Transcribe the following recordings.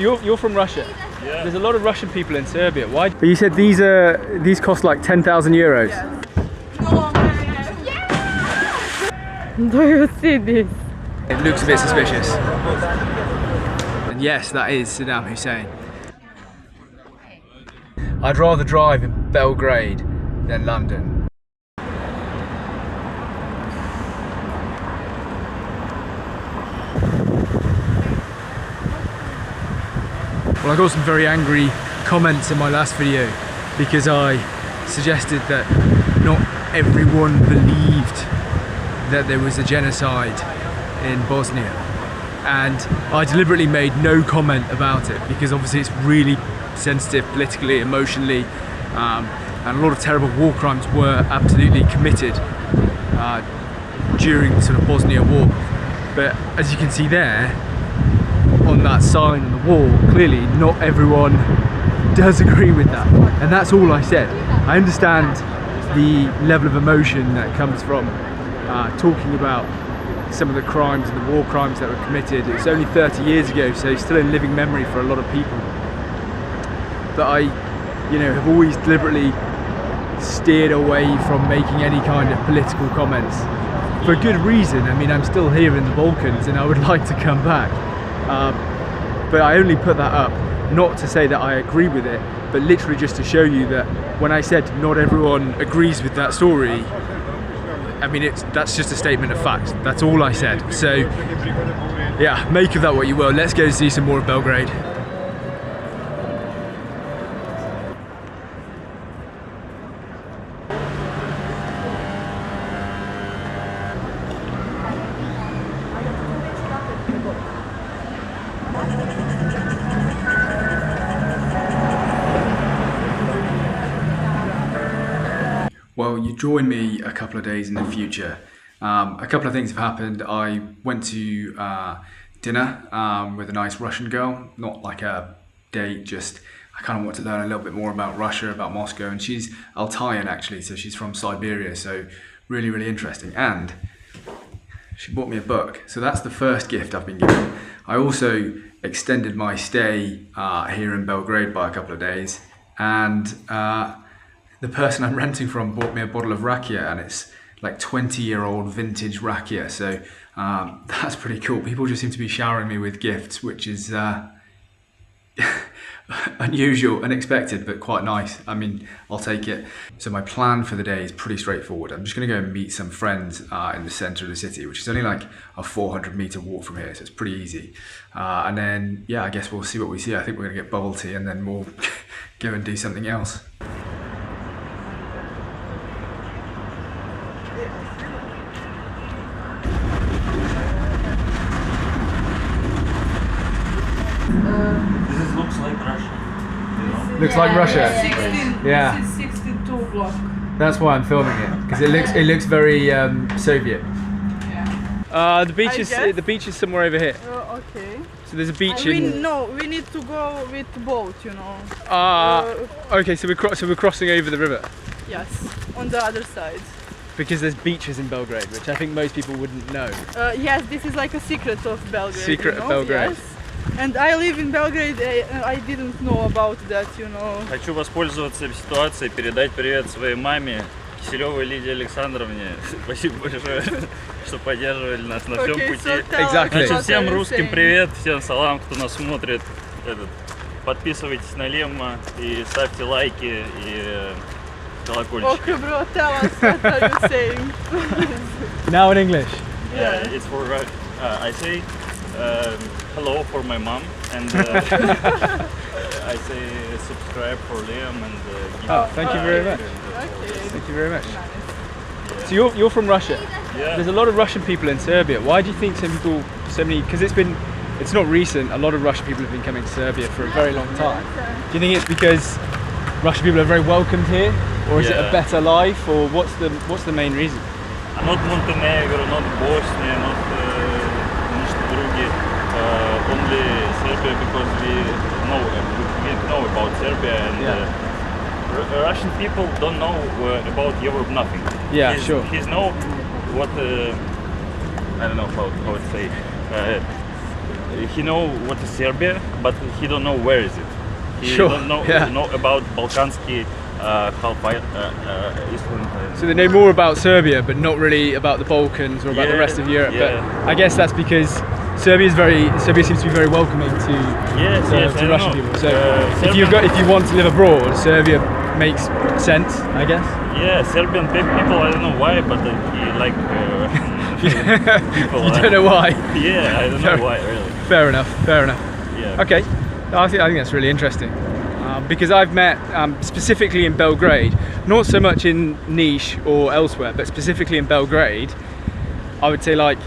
So you're from Russia? Yeah. There's a lot of Russian people in Serbia. Why? But you said these cost like 10,000 euros. Yes. Do you see this? It looks a bit suspicious. And yes, that is Saddam Hussein. I'd rather drive in Belgrade than London. Well, I got some very angry comments in my last video because I suggested that not everyone believed that there was a genocide in Bosnia, and I deliberately made no comment about it because obviously it's really sensitive politically, emotionally, and a lot of terrible war crimes were absolutely committed during the sort of Bosnia war. But as you can see there, on that sign on the wall, clearly not everyone does agree with that, and that's all I said. I understand the level of emotion that comes from talking about some of the crimes and the war crimes that were committed. It's only 30 years ago, so still in living memory for a lot of people. But I, have always deliberately steered away from making any kind of political comments for good reason. I mean, I'm still here in the Balkans and I would like to come back. But I only put that up not to say that I agree with it, but literally just to show you that when I said not everyone agrees with that story, I mean, that's just a statement of fact. That's all I said. So yeah, make of that what you will. Let's go see some more of Belgrade. Well, you join me a couple of days in the future. A couple of things have happened. I went to dinner with a nice Russian girl, not like a date, just I kind of want to learn a little bit more about Russia, about Moscow, and she's Altaian actually, so she's from Siberia, so really, really interesting. And she bought me a book, so that's the first gift I've been given. I also extended my stay here in Belgrade by a couple of days, and the person I'm renting from bought me a bottle of rakia, and it's like 20-year-old vintage rakia, so that's pretty cool. People just seem to be showering me with gifts, which is unusual, unexpected, but quite nice. I mean, I'll take it. So my plan for the day is pretty straightforward. I'm just gonna go and meet some friends in the center of the city, which is only like a 400-meter walk from here, so it's pretty easy. And then, yeah, I guess we'll see what we see. I think we're gonna get bubble tea and then we'll go and do something else. This looks like Russia. Looks like Russia. 16, Yeah. This is 62 block. That's why I'm filming it, because it looks very Soviet. Yeah. The beach is somewhere over here. Okay. So there's a beach we in. need to go with boat, Okay, so we're crossing over the river. Yes, on the other side. Because there's beaches in Belgrade, which I think most people wouldn't know. Yes, this is like a secret of Belgrade. Secret of Belgrade. Yes. And I live in Belgrade. I didn't know about that, Хочу воспользоваться ситуацией, передать привет своей маме, Киселевой Лидии Александровне. Спасибо большое, что поддерживали нас на всем пути. Exactly. Значит, всем русским привет, всем салам, кто нас смотрит. Подписывайтесь на Лемма и ставьте лайки и колокольчик. Okay, bro, tell us what are you saying? Now in English. Yeah, it's for I say hello for my mom, and I say subscribe for Liam and Thank you very much. Okay. Thank you very much. So you're from Russia. Yeah. There's a lot of Russian people in Serbia. Why do you think so many? Because it's not recent. A lot of Russian people have been coming to Serbia for a very long time. Do you think it's because Russian people are very welcomed here, or is it a better life, or what's the main reason? Not Montenegro, not Bosnia, not only Serbia, because we know about Serbia, and Russian people don't know about Europe nothing. Yeah, sure. He's know what I don't know how to say. He know what is Serbia, but he don't know where is it. He Sure, don't know, yeah. know about Balkansky Eastern. So they know more about Serbia, but not really about the Balkans or about the rest of Europe. yeah. But I guess that's because Serbia seems to be very welcoming to I Russian know. people. So Serbian, if you want to live abroad, Serbia makes sense, I guess. yeah, Serbian people, I don't know why, but he like people. You don't know why. Yeah, I don't know why really. Fair enough. Fair enough. Yeah. Okay, I think that's really interesting. Because I've met specifically in Belgrade, not so much in Niš or elsewhere, but specifically in Belgrade, I would say like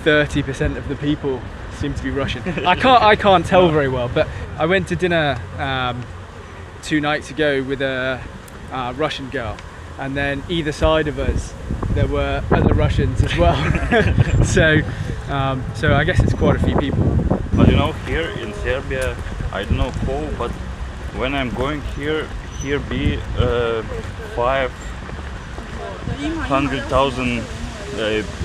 30% of the people seem to be Russian. I can't tell very well, but I went to dinner 2 nights ago with a Russian girl, and then either side of us there were other Russians as well. so I guess it's quite a few people. But you know, here in Serbia, I don't know how, but when I'm going here be 500,000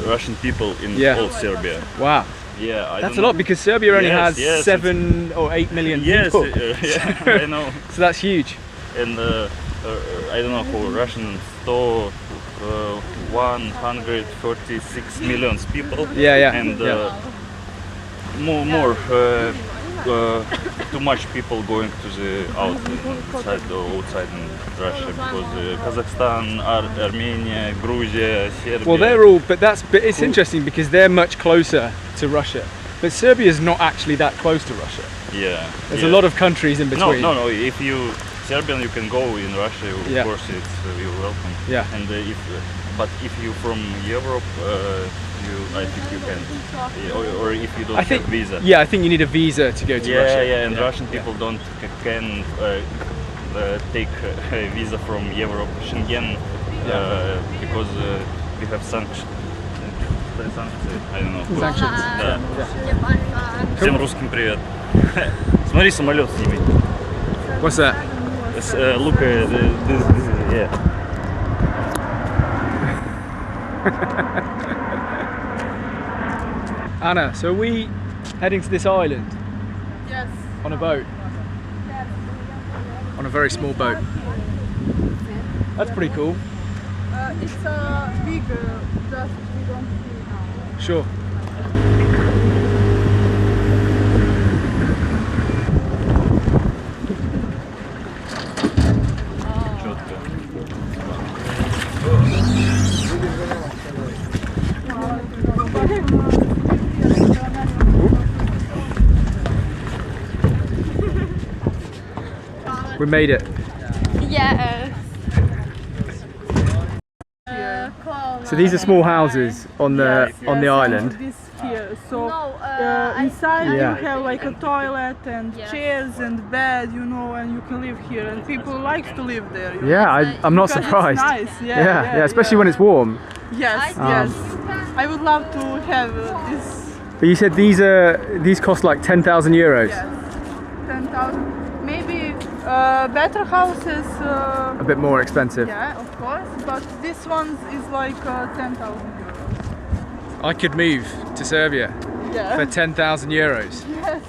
Russian people in all Serbia. Wow. Yeah, That's a lot because Serbia only has yes, 7 or 8 million people. Yeah, I know. So that's huge. And I don't know how Russian 146 million people. Yeah. And more too much people going to the outside in Russia because Kazakhstan, Armenia, Georgia, Serbia. Well, they're all, but it's interesting because they're much closer to Russia. But Serbia is not actually that close to Russia. Yeah. There's a lot of countries in between. No. If you Serbian, you can go in Russia. Of course, you're welcome. Yeah. And if you from Europe, I think you can, or if you don't have visa. Yeah, I think you need a visa to go to Russia. Yeah, and Russian people don't can take a visa from Europe, Schengen, because we have sanctions. I don't know. Sanctions. Да. Всем русским привет. Смотри, самолет с ними. What's that? Look, this, yeah. Anna, so are we heading to this island Yes. on a boat? On a very small boat. That's pretty cool. It's big, just we don't see now. Sure. We made it. Yes. So these are small houses on the island. This here, so No, inside Yeah. you have like a toilet and chairs and bed, you know, and you can live here, and people like to live there. You know? Yeah, I'm not Because surprised. It's nice. Yeah, especially when it's warm. Yes, yes. I would love to have this. But you said these cost like 10,000 euros. Yes, 10,000. Maybe better houses. A bit more expensive. Yeah, of course, but this one is like 10,000 euros. I could move to Serbia Yeah. for 10,000 euros. Yes,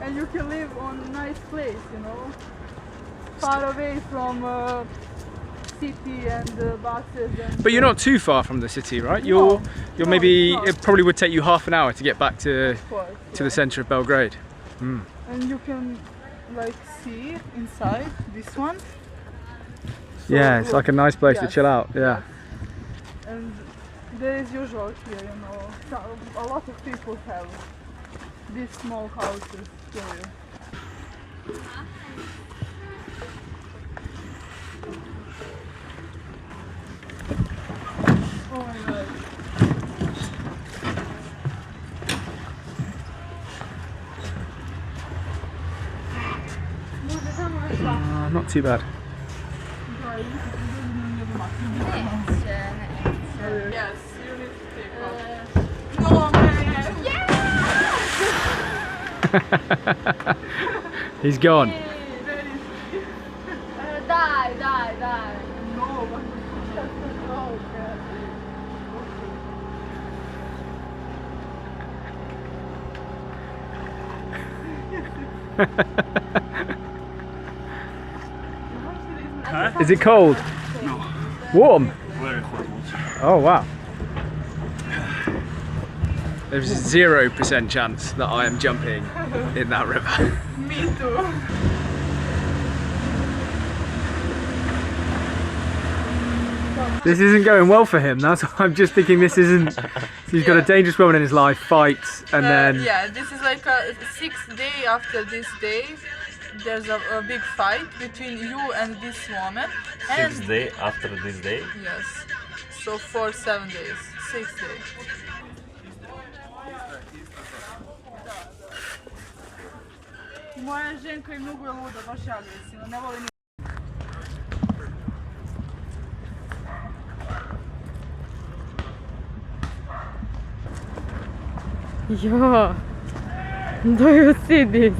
and you can live on a nice place, you know, far away from city and buses. And But you're not too far from the city, right? You're No, maybe it's not. it probably would take you half an hour to get back to Of course, the centre of Belgrade. and you can like see inside this one. Yeah, it's like a nice place to Yes. chill out. Yeah. And there is usual here, you know, a lot of people have these small houses here. Oh my god. Not too bad. Yes, you need to take off. No, man. He's gone. Dai. No, but oh, man. Is it cold? No. Warm? Very hot water. Oh wow. There's a 0% chance that I am jumping in that river. Me too. This isn't going well for him. That's why I'm just thinking this isn't. He's got a dangerous woman in his life, fights, and then. Yeah, this is like a 6th day after this day. There's a big fight between you and this woman. And 6th day after this day. yes, so for 7 days, 6 days. Moja ženka je mnogo je luda, baš je agresivna, ne voli ni... Yeah. Do you see this?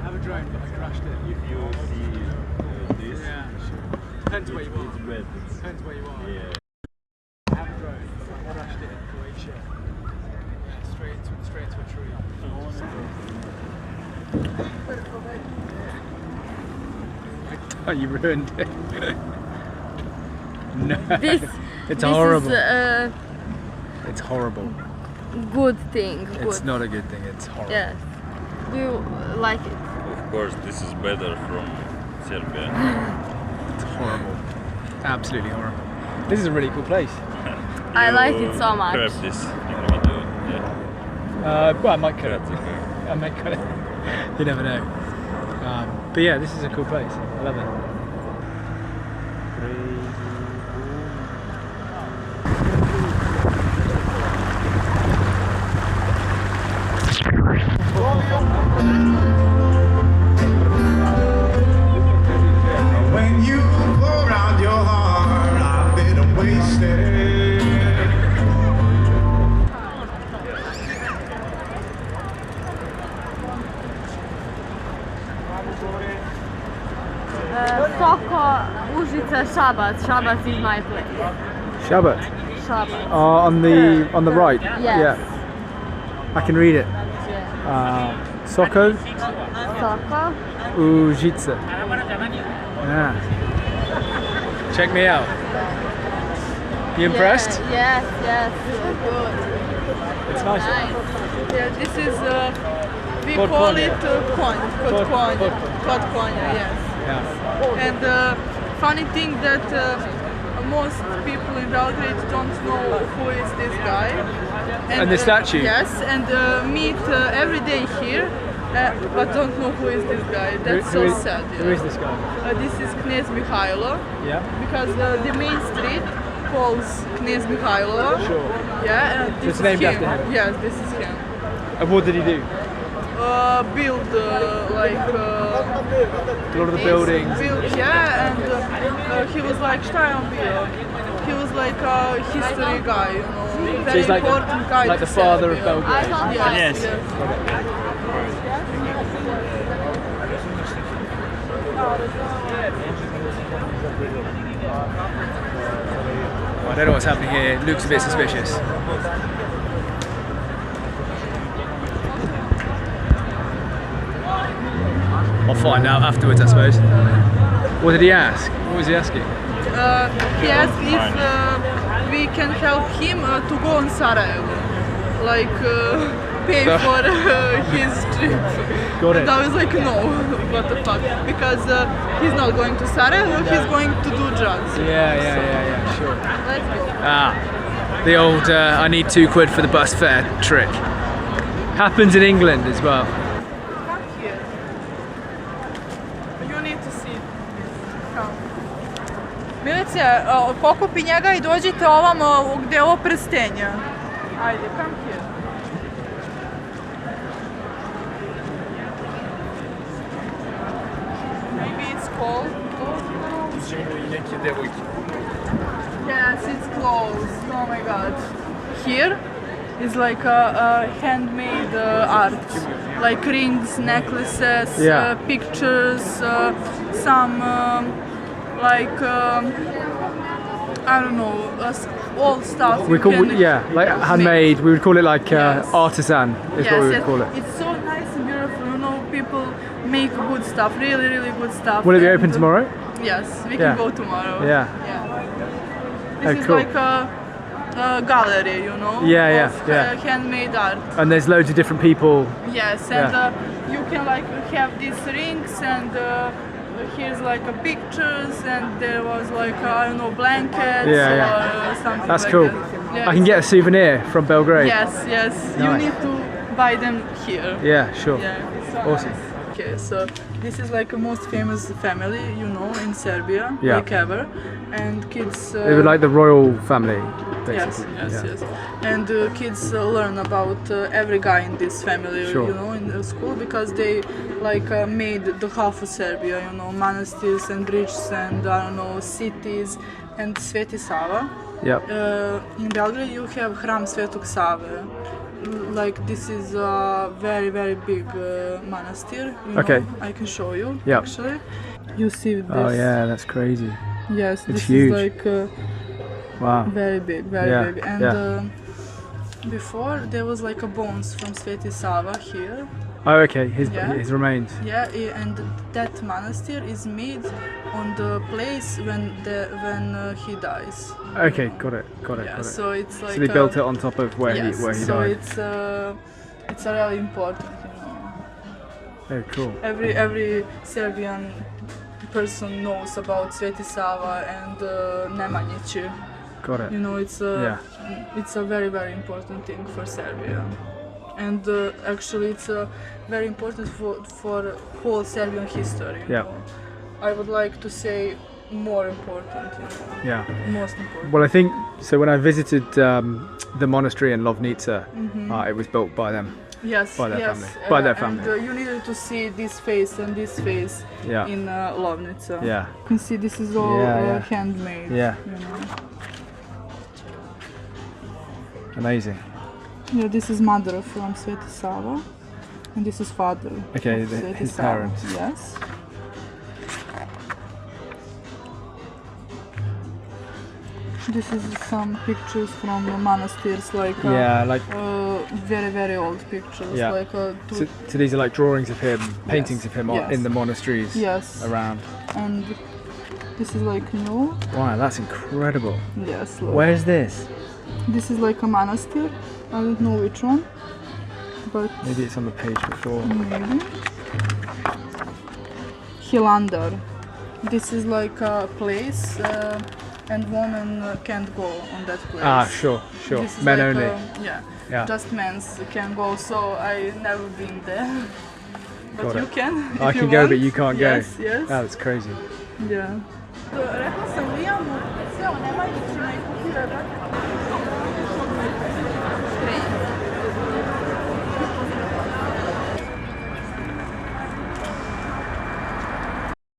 Have a drone, but I crashed it. If you see this, Yeah, sure. Depends where you it's are. bad. Depends where you are. Yeah. I have a drone, but I crashed it in Croatia. Yeah, straight into a tree. Oh, you ruined it. No, This it's this horrible. is It's horrible. good thing. It's Good. not a good thing. It's horrible. Yes. Do you like it? Of course, this is better from Serbia. It's horrible. Absolutely horrible. This is a really cool place. I like it so much. Grab this in the video. Yeah. Well, I might cut it. That's okay. I might cut it. You never know. But yeah, this is a cool place. I love it. When you pour out your heart, I've been wasted. Soko, Užice, Šabac. Šabac is my place. Shabbat. Šabac. On the right. Yes. Yeah. I can read it. Yeah. Soko Soko. Užice. Yeah. Check me out. You impressed? Yeah, yes, good. It's nice. Nice. Yeah, this is, we Kod call konja. it konj, kod konja, kod konja, yes. Yeah. And funny thing that most people in Belgrade don't know who is this guy. And the statue? Yes, and meet every day here, but don't know who is this guy. That's Who so is- sad. Who is this guy? This is Knez Mihailo, Yeah. because the main street calls Knez Mihailo. Sure. Yeah, and this it's is named him. after him? Yes, this is him. And what did he do? Build like A lot of the buildings. build, yeah, and he was like šta je on bio? He was like a history guy, you know, So very he's like important guy. the to father of Serbia. Belgrade. I don't Yes, like yes. it. I don't know what's happening here. It looks a bit suspicious. I'll find out afterwards, I suppose. What did he ask? What was he asking? He asked if we can help him to go on Sarajevo, like pay So- for his trip. Got it. And I was like, no, what the fuck? Because he's not going to Sarajevo, he's going to do drugs. Yeah, sure. Let's go. Ah, the old I need £2 for the bus fare trick. Happens in England as well. Come here. You need to see. Come. Milice, pokupi njega i dođite ovamo gdje je ovo prstenje. Ajde, come here. Maybe it's cold. Yes, it's closed. Oh my god. Here is like a handmade art, like rings, necklaces, Yeah. pictures, some like I don't know, old stuff. We you call can like handmade. We would call it like Yes. artisan. Is what we would call it. It's so nice and beautiful. You know, people make good stuff, really, really good stuff. Will it be and, open tomorrow? Yes, we Yeah. can go tomorrow. Yeah. This Oh, is cool. like a gallery, you know. Yeah, of, yeah. handmade art. And there's loads of different people. Yes, and Yeah. you can like have these rings, and here's like a pictures, and there was like I don't know, blankets Yeah, or something. That's like cool. that. Yeah, I can get a souvenir from Belgrade. Yes, yes. You Nice. need to buy them here. Yeah, sure. Yeah, it's so Awesome. nice. Okay, so this is like a most famous family, you know, in Serbia, Yeah. like ever, and kids. They were like the royal family, Yes, basically. yes, Yeah. yes. And kids learn about every guy in this family, Sure. you know, in the school, because they like made the half of Serbia, you know, monasteries and bridges and I don't know, cities and Sveti Sava. Yep. In Belgrade you have Hram Svetog Save. Like this is a very, very big monastery. You Okay. know, I can show you. Yep. Actually, you see this. Oh yeah, that's crazy. Yes, this huge. is like. Wow. Very big, very Yeah, big. And yeah. before there was like a bones from Sveti Sava here. Oh okay, his Yeah. his remains. Yeah, and that monastery is made on the place when he dies. Okay, got it, got it. Yeah, Got it. so it's like. So they built it on top of where yes, he so died. it's a really important, you know. Oh cool. Every Serbian person knows about Sveti Sava and Nemanjići. Got it. You know, it's a very, very important thing for Serbia, and actually it's very important for whole Serbian history. You Yeah. know? I would like to say more important. You know, Yeah. most important. Well, I think so. When I visited the monastery in Lovnica, Mm-hmm. it was built by them. Yes, by their yes. family. By their family. And you needed to see this face and this face Yeah. in Lovnica. Yeah. You can see this is all Yeah. handmade. Yeah. You know. Amazing. Yeah, this is mother from Sveti Sava, and this is father. Okay, of Sveti his Sava. parents. Yes. This is some pictures from the monasteries, like Yeah, like very, very old pictures. Yeah. Like so these are like drawings of him, paintings of him Yes. in the monasteries Yes. around. and this is like new. Wow, that's incredible. Yes. Look. Where's this? This is like a monastery. I don't know which one, but Maybe it's on the page before. maybe. Hilandar. This is like a place, and women can't go on that place. Ah, sure. This is Men like only. Yeah. Yeah. Just men can go. So I never been there. But Got you it. can. I if you can go, want. but you can't go. Yes, yes. Oh, that's crazy. Yeah. Rekla sam Lijamu, sve o Nemanjićima i kupira,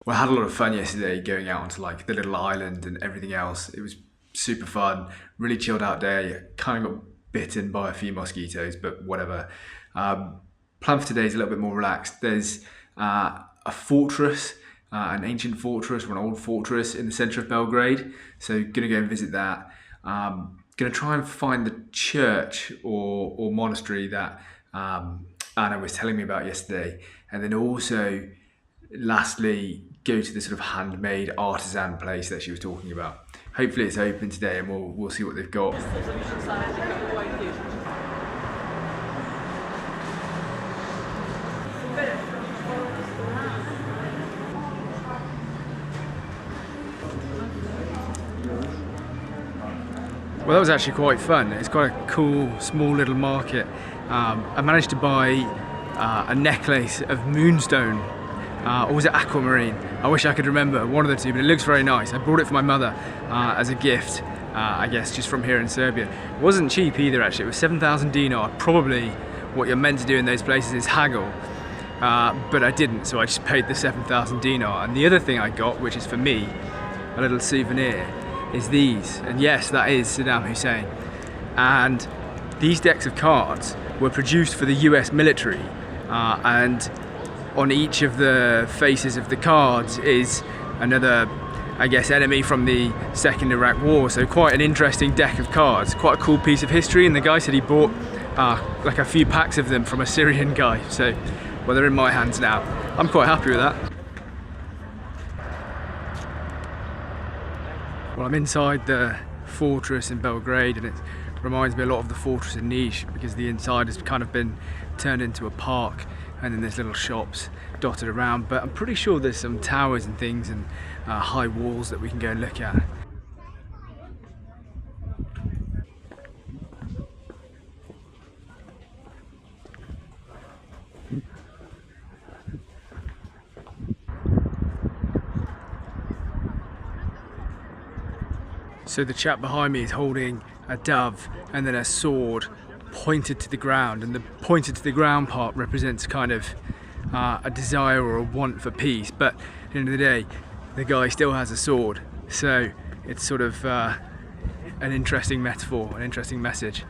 Well, I had a lot of fun yesterday going out onto like the little island and everything else. It was super fun, really chilled out day. Kind of got bitten by a few mosquitoes, but whatever. Plan for today is a little bit more relaxed. There's a fortress, an ancient fortress or an old fortress in the centre of Belgrade. So gonna go and visit that. Gonna try and find the church or monastery that Anna was telling me about yesterday, and then also lastly go to the sort of handmade artisan place that she was talking about. Hopefully it's open today and we'll see what they've got. Well, that was actually quite fun. It's quite a cool, small little market. I managed to buy a necklace of moonstone, or was it aquamarine? I wish I could remember, one of the two, but it looks very nice. I brought it for my mother as a gift, I guess, just from here in Serbia. It wasn't cheap either, actually. It was 7,000 dinar. Probably what you're meant to do in those places is haggle, but I didn't, so I just paid the 7,000 dinar. And the other thing I got, which is for me, a little souvenir, is these. And yes, that is Saddam Hussein. And these decks of cards were produced for the US military, and on each of the faces of the cards is another I guess, enemy from the Second Iraq War. So quite an interesting deck of cards, quite a cool piece of history. And the guy said he bought like a few packs of them from a Syrian guy. So, well, they're in my hands now. I'm quite happy with that. Well, I'm inside the fortress in Belgrade, and it reminds me a lot of the fortress in Niš, because the inside has kind of been turned into a park, and then there's little shops dotted around. But I'm pretty sure there's some towers and things and high walls that we can go and look at. So the chap behind me is holding a dove and then a sword pointed to the ground, and the pointed to the ground part represents kind of a desire or a want for peace, but at the end of the day the guy still has a sword, so it's sort of an interesting metaphor, an interesting message.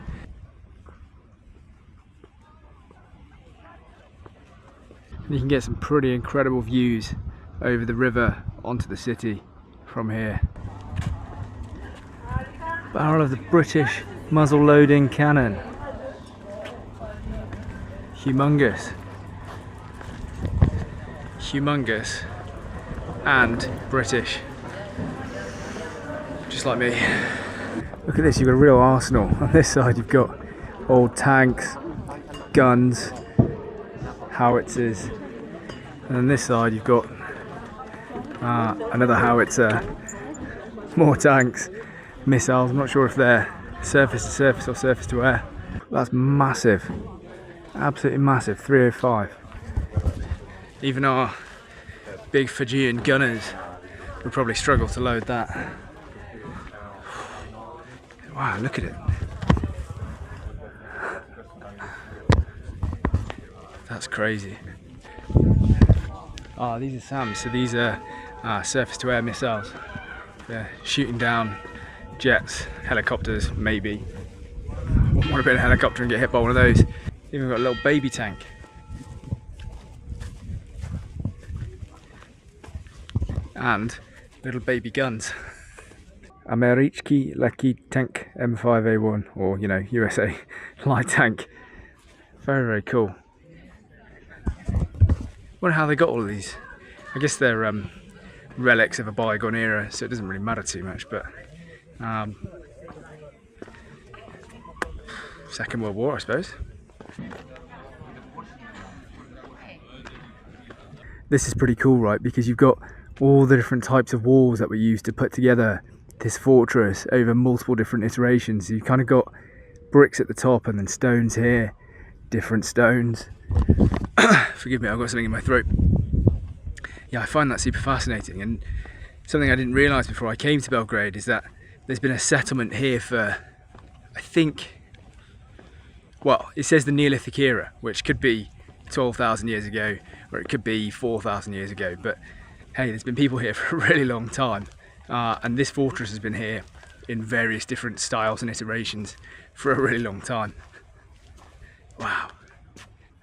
And you can get some pretty incredible views over the river onto the city from here. Barrel of the British muzzle loading cannon. Humongous. Humongous and British. Just like me. Look at this, you've got a real arsenal. On this side you've got old tanks, guns, howitzers, and on this side you've got another howitzer, more tanks, missiles. I'm not sure if they're surface to surface or surface to air. That's massive, absolutely massive. 305. Even our big Fijian gunners would probably struggle to load that. Wow, look at it. That's crazy. Ah, these are SAMs, so these are surface to air missiles. They're shooting down jets, helicopters, maybe. Want to be in a helicopter and get hit by one of those. Even got a little baby tank. And little baby guns. Američki Lehký tank M5A1, or you know, USA light tank. Very, very cool. Wonder how they got all of these. I guess they're relics of a bygone era, so it doesn't really matter too much, but Second World War, I suppose. This is pretty cool, right? Because you've got all the different types of walls that were used to put together this fortress over multiple different iterations. You've kind of got bricks at the top and then stones here, different stones. Forgive me, I've got something in my throat. Yeah, I find that super fascinating, and something I didn't realise before I came to Belgrade is that there's been a settlement here for, I think, well, it says the Neolithic era, which could be 12,000 years ago, or it could be 4,000 years ago, but hey, there's been people here for a really long time, and this fortress has been here in various different styles and iterations for a really long time. Wow.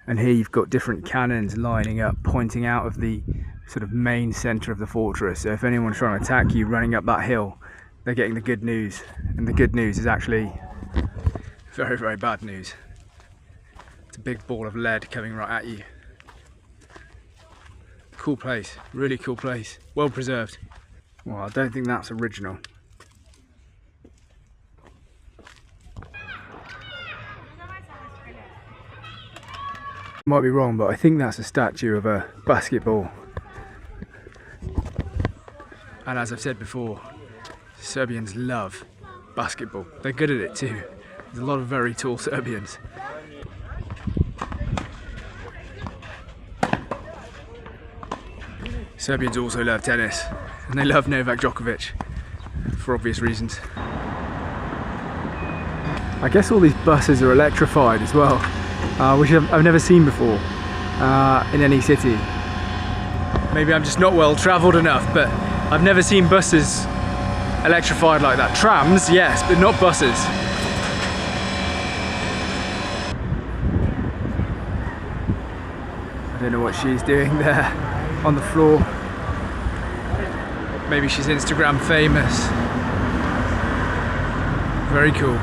And here you've got different cannons lining up, pointing out of the sort of main centre of the fortress. So if anyone's trying to attack you running up that hill, they're getting the good news. And the good news is actually very, very bad news. It's a big ball of lead coming right at you. Cool place, really cool place. Well preserved. Well, I don't think that's original. Might be wrong, but I think that's a statue of a basketball. And as I've said before, Serbians love basketball. They're good at it too. There's a lot of very tall Serbians. Serbians also love tennis, and they love Novak Djokovic for obvious reasons. I guess all these buses are electrified as well. Which I've never seen before in any city. Maybe I'm just not well travelled enough, but I've never seen buses electrified like that. Trams, yes, but not buses. I don't know what she's doing there on the floor. Maybe she's Instagram famous. Very cool.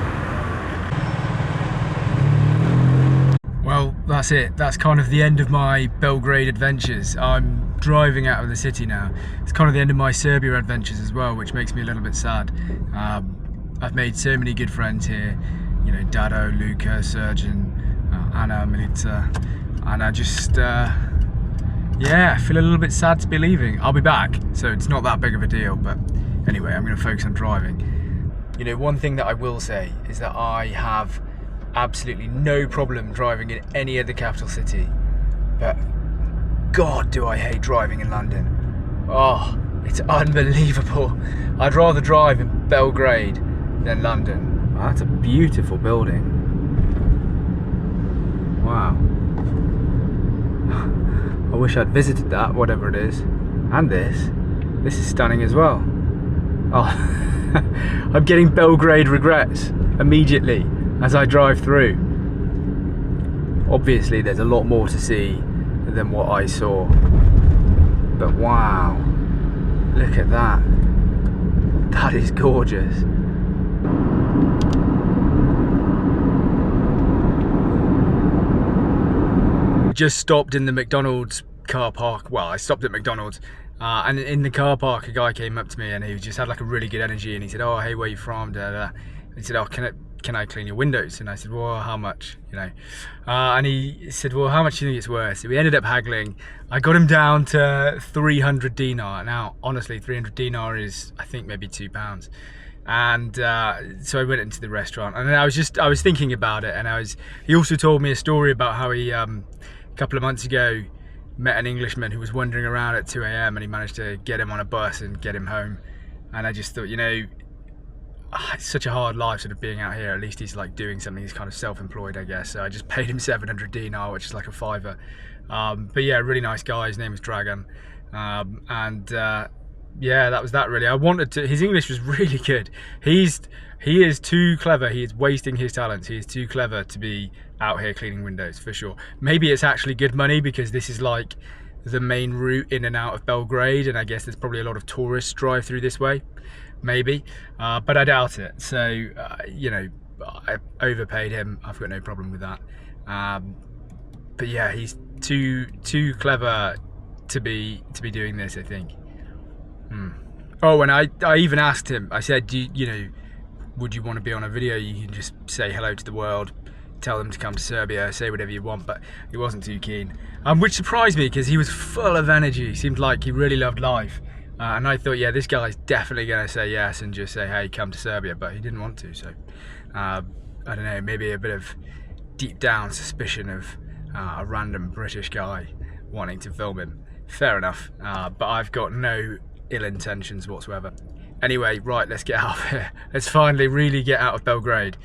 Well, that's it. That's kind of the end of my Belgrade adventures. I'm driving out of the city now. It's kind of the end of my Serbia adventures as well, which makes me a little bit sad. I've made so many good friends here. You know, Dado, Luca, Serbian, Anna, Milica, and I just, yeah, I feel a little bit sad to be leaving. I'll be back, so it's not that big of a deal, but anyway, I'm going to focus on driving. You know, one thing that I will say is that I have absolutely no problem driving in any other capital city, but God, do I hate driving in London. Oh, it's unbelievable. I'd rather drive in Belgrade than London. Oh, that's a beautiful building. Wow. I wish I'd visited that, whatever it is. And this. This is stunning as well. Oh, I'm getting Belgrade regrets immediately as I drive through. Obviously there's a lot more to see than what I saw. But wow, look at that. That is gorgeous. Just stopped in the McDonald's car park. Well, I stopped at McDonald's and in the car park a guy came up to me and he just had like a really good energy and he said, oh, hey, where you from? Da, da. He said, oh, can I clean your windows? And I said, well, how much? You know, and he said, well, how much do you think it's worth? So we ended up haggling. I got him down to 300 dinar. Now, honestly, 300 dinar is, I think, maybe £2. And so I went into the restaurant and I was thinking about it, and he also told me a story about how he a couple of months ago met an Englishman who was wandering around at 2 AM and he managed to get him on a bus and get him home. And I just thought, you know, it's such a hard life sort of being out here. At least he's like doing something. He's kind of self-employed, I guess. So I just paid him 700 dinar, which is like a £5. But yeah, really nice guy. His name was Dragan. Yeah, that was that really. I wanted to, his English was really good. He is too clever. He is wasting his talents. He is too clever to be out here cleaning windows, for sure. Maybe it's actually good money because this is like the main route in and out of Belgrade, and I guess there's probably a lot of tourists drive through this way. Maybe, but I doubt it. So, you know, I overpaid him. I've got no problem with that. But yeah, he's too clever to be doing this, I think. Oh, and I even asked him. I said, you know, would you want to be on a video? You can just say hello to the world, tell them to come to Serbia, say whatever you want. But he wasn't too keen, which surprised me because he was full of energy. Seemed like he really loved life. And I thought, yeah, this guy's definitely going to say yes and just say, hey, come to Serbia. But he didn't want to. So I don't know, maybe a bit of deep down suspicion of a random British guy wanting to film him. Fair enough. But I've got no ill intentions whatsoever. Anyway, right, let's get out of here. Let's finally really get out of Belgrade.